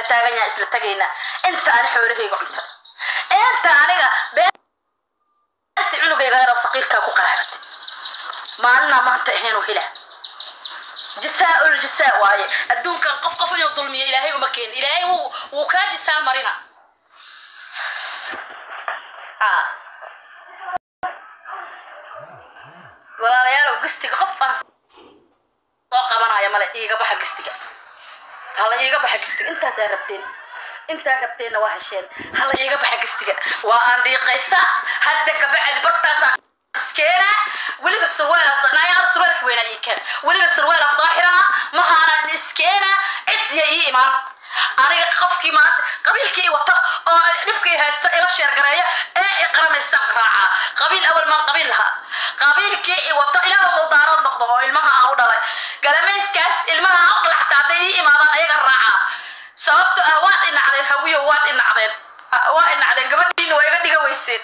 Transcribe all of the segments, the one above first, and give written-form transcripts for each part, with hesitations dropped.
isla taaganya isla tagayna inta aan xoolahayga cunta inta aniga beerta cunugayga yar saqiirka ku qaraabtay maalna maanta ahayn hela جساء الجساء واي الدون كان قف يظلمي إلهي ومكين إلهي وكان جساء مرينا ولا ريال وقستك خفا طاقة بنا يا ملك إيجا بحق قستك هلا إيجا بحق قستك أنت ربتين واحشين هلا إيجا بحق قستك وأنا قيسا هدك بعد برتاسا سكينة ولي بالسوالة نايا سوالك وين أيكن ولي بالسوالة صاحرنا مهارة سكينة عد يا إيمان أنا قفكي ما قبيلكي وطق نبكي هست إلى الشرقرية إقرام استقراعها قبيل أول ما قبيلها قبيلكي وطق إلى مدارات نقضه المها أوضل قال ميسكاس المها أقل حتى عدي إيمان أيها الراعة سببت أوات إن على الهوية ووات إن على قبلين ويقدي قويسين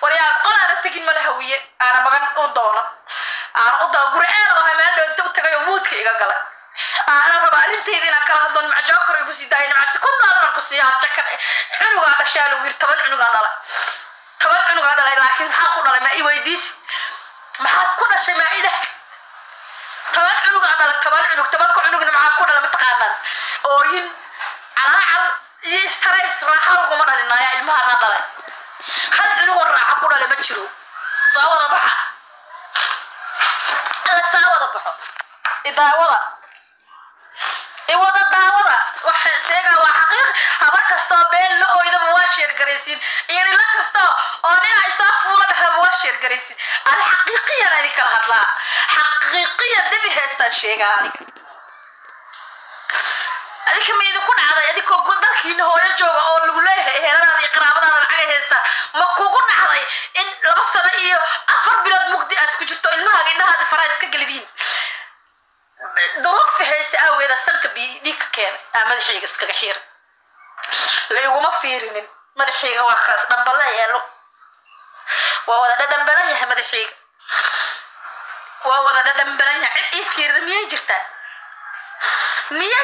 وريا قل أنا تجين مله هوية أنا مغن أضانا أنا أضا قرآن وهمان لو أنت بتجي يموت كي قال أنا ربعين تيجي نكره ضن مع جاكر يقصي داين مع تكون دارنا قصي هاتك عنو قاعد شال وير طبعا عنو قاعد لكن حاقول على ما يوديس ما حاقول شيء ما إله طبعا عنو قاعد طبعا عنو معاكون على متقارن أوين على يستريس راحة وقمر لنا المها نضل هل عنو الراحة كنا لما تشرو صاوة ضحى الصاوة ضحى إذا وضع داوضة واحد شيء وحقيقي هذا كستابين لا إذا مواشر جريسين يعني لا كستا أنا عصاف ولا مواشر جريسين أنا حقيقيا هذيك الهضلة حقيقيا نبي هستان شيء يعني هذيك ما يدخل على هذيك وقول ذلك إنه هو يجوا أو الولاية هنا هذه قرابة هذا الحاجة هستا ما كوكون على إن لبصنا إيه أفر بلاد مقدئات كجتوا إنها هذه فرايس كجلدين ظروف هيس أو إذا سلك بيديك كان مدحيق اسكك حير لا يقوم فيرين مدحيق واقع دمبلا يالو وودا دمبلا يا مدحيق وودا دمبلا يا عد إيه فير مية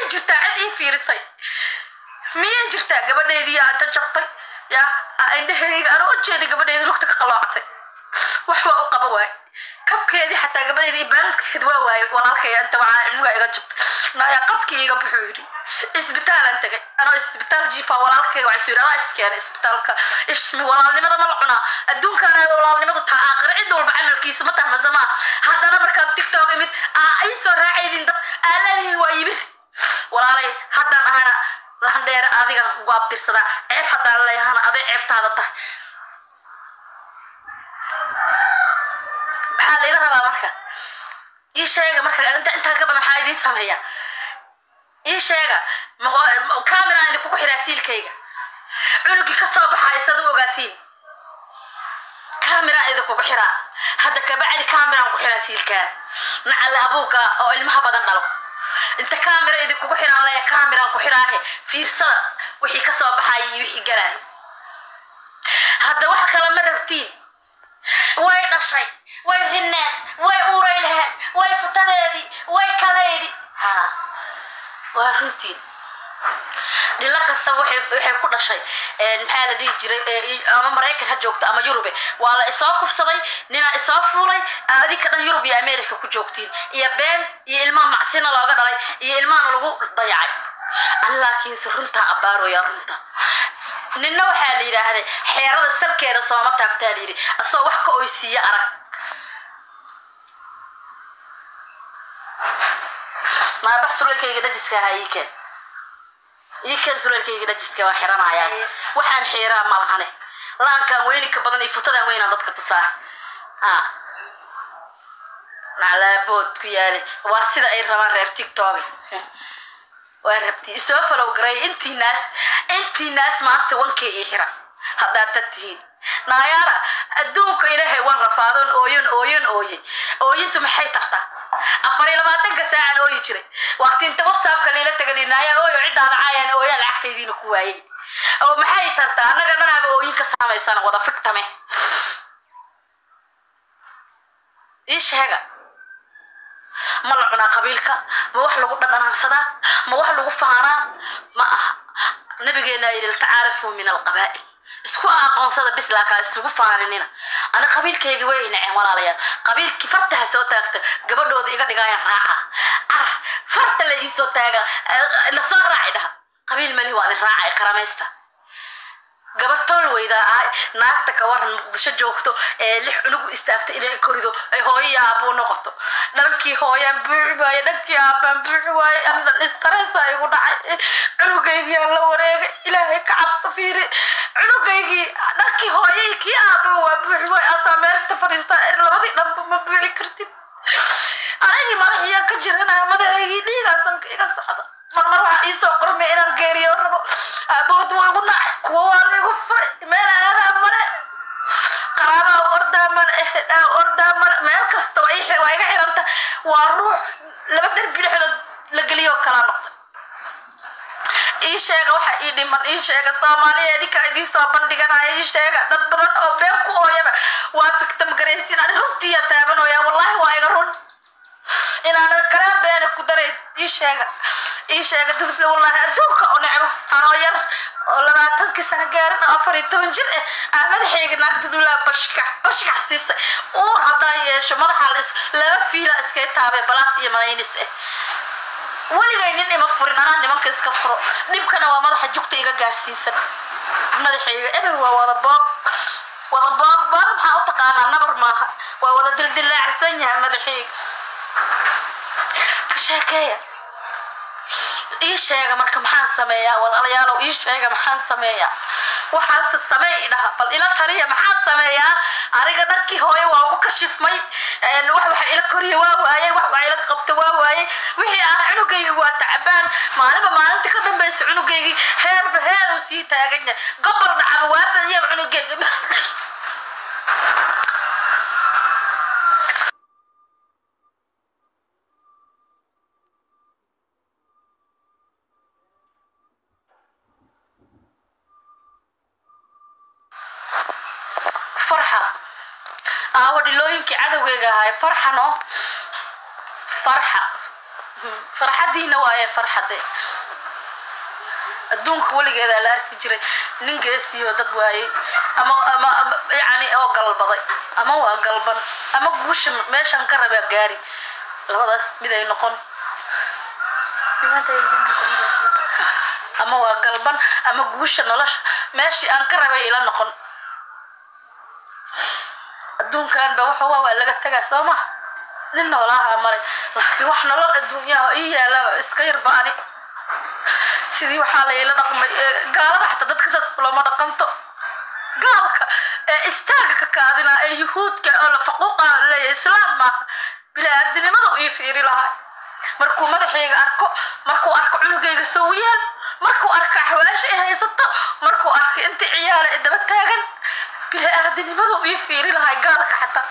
جرتا عد إيه فير صي مية جرتا قبل يدي تجبطي يا عنده هيك أنا وجهي قبل يدي لقتك قلعتي وحوا قبواي كبكيدي حتى قبل يدي بانك هدوا واي والله أنت مع عمرك إذا جبت نايا قدك يجا بحوري إسبتال أنت أنا إسبتال جيفا والله وعسير أنا إسكان إسبتالك إيش والله لماذا ملعنا الدون كان والله لماذا تعاقر عدول بعمل كيس متى ما زمان حتى أنا مركب تيك توك يمد أي صور عيدين ده ألاقي هو يبي والله حتى أنا لحندير أذيك قواب ترسدا عيب حتى الله أنا أذي عيب هذا maxaa la rabaa marka ii sheega marka inta ka badan xaayidin sameeya ii sheega kamera inta ku xiraa siilkayga cunugi ka soo baxay sad u ogaatiin kamera inta ku xiraa hada ka bacdi kamera ku xiraa siilkaan nacala abuuga oo ilmaha badan dhalo inta kamera inta ku xiraa la kamera ku xiraahe fiirsada wixii ka soo baxay wixii galay hada wax kala ma rabtiin way dhashay way hinnaad way uuray lahayd way futadeedii way kaleedii waa runtiin dhila kasta waxay ku dhashay maxaa la dhihi jiray ama Mareykan ha joogto ama Yurub waa la isoo kufsaday nina isoo fuulay adika dhan Yurub iyo Ameerika ku joogtiin iyo been iyo ilmaha macsina looga dhalay iyo ilmaha lagu dayacay laakiin runta abaaro ya runta nina waxaa la yiraahday xeerada salkeeda sooma taabtaa la yiri asoo wax ka oysiya arag ما بحصل لك يجدجسك هايك يكسر لك يجدجسك وحرنا يا وحن حيرة مالهني لان كان وينك بدن يفتح وين عندك تصاح على بود كيالي واسيد أي رمان غير تيك توك وربتي سوف لو قري انتي ناس ما تونكي إحرا هذا تتهين نايارا الدوك إلهي وان رفاضون أوين تمحي تحتا أفري لما تنك ساعة أوي جري وقت انت واتساب كليلة تقلين نايا أوي عدة على عاين أوي العقتي دين كواي أو محي تحتا أنا قلنا أوين كسامي سنة وضا فكتمي إيش هذا ما لعنا قبيلك ما وح لو قدنا صدا ما وح لو فانا ما nabigeena yidhi tacaarafu min alqabaa'il isku aqoonsada bis laakaa isugu faaninina ana qabiilkayga way naceen walaalayaal qabiilkii fartaha soo taagta gabadhooda iga dhigayaan raaca farta la ii soo taaga la soo raacay dhaha qabiil mali waa raacay qaramaysta gabar tol weyda ay naagta ka waran muqdisho joogto ee lix unugu istaagta inay korido ay hooyo aabbo noqoto dhalkii hooyaan buuxbay dhalkii aabban buuxbay anna stress ay ugu dhacay unugayga la wareegay ilaahay ka cabso fiiri unugaygi dhalkii hooyay aabbo waa buuxbay asameerta fariista labadii dhanba ma buuxi kartid anagi madaxiya ka jirana madaxaygi dhiigaasan iga socda marmar waxa ii soo qormay inaan geeriyo rabo abood way ugu nacay kuwa waa lagu faray meel aadaa male qaraabaa ordaa male meel kasta waa iga xiranta waa ruux laba derbi dhexdood la geliyo kala noqday ii sheega waxa ii dhiman ii sheega Soomaaliyeed ka idin soo bandhiganaya ii sheega dad badan oo been ku ooyana waa fiktam gareysin aan runtii taabanooya wallahi waa iga run inaan kala been ku daray ii sheega dad wallahi adduunka oo nacbo anoo yar oo 20 sano gaarin 14 jir ah madaxayga naagta dula bashkax siisa oo hadaa yeesho madaxa laba fiila iska taabay balaas iyo malaynis waligay nin ima furin anaa nimanka iska furo dhibkana waa madaxa jugta iga gaarsiisan madaxayga ebel waa wada boog maxaa u taqaanaa nabar maaha waa wada dildilaacsan yahay madaxayga sheekeeya ii sheega marka maxaan sameeyaa walaalayaal ii sheega maxaan sameeyaa waxaan sameeyaa bal ila taliya maxaan sameeyaa ariga dadkii hooyo waa ugu kashifmay waxa ila koriyo waa waayay waxa ila qabto waa waayay wixii aan cunugayga waa tacbaan maalinta ka dambaysa cunugayga heer uu sii taagan yahay gobol dhacaba waa badiya cunugayga ودلوينك عدوية هاي فرحة دي نوايا فرحة دي الدونك ولي كذا لا أركجري ننجسي ودد واي أما يعني أو قلبي أما هو قلبا أما وش ماش أنكر بجاري لو هذا بدأ ينقون أما هو قلبا أما وش نلاش ماشي أنكر بيلا نقون الدون كان بوحوا ولا جتجا سما لنا ولاها مري لكن وحنا لا الدنيا هي لا إسكير باني سيدي وحالي لا دقم قال حتى دتك سبلا ما دقمتو قالك استاجك كادنا يهود كأول فقوقة الإسلام ما بلا الدنيا ما ضوي فيري لها مركو مدحيق مركو أركو عنقيق سويان مركو أركو حواش هي ستة مركو أركو أنت عيال إذا بتاجن بلا الدنيا ما ضوي فيري لها قالك حتى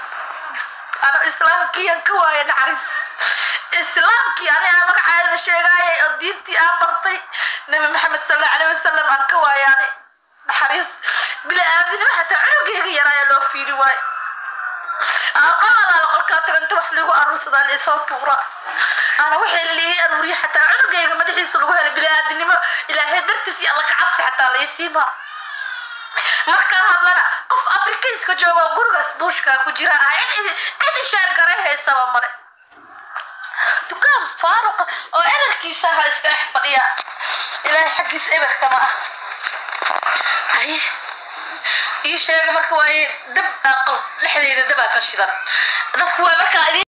أنا إسلام كي أنكواي نعرف إسلام كي أنا مقعد الشيء دينتي أمرتي نبي محمد صلى الله عليه وسلم أنكواي يعني حريص بلا الدنيا حتى عنقيق يراي لو في رواي أنا لقلت أنت وحلو أروس ذا الإصابة طورا أنا وحي اللي أروري حتى عنقيق ما تحس لقوها بلا الدنيا إلى هدرتسي الله كعبس حتى لا يسيبها marka hadlana qof afrikiiska jooga gurigaas buushka ku jira cid shaar gareeyay sabab mare dukaan faaruq oo erarkiisa ha iska fadhiya ilaahay xaqiis ebarka ma ay ii sheeg marka way dab aqal dhexdeeda dab ka shidan dadku waa marka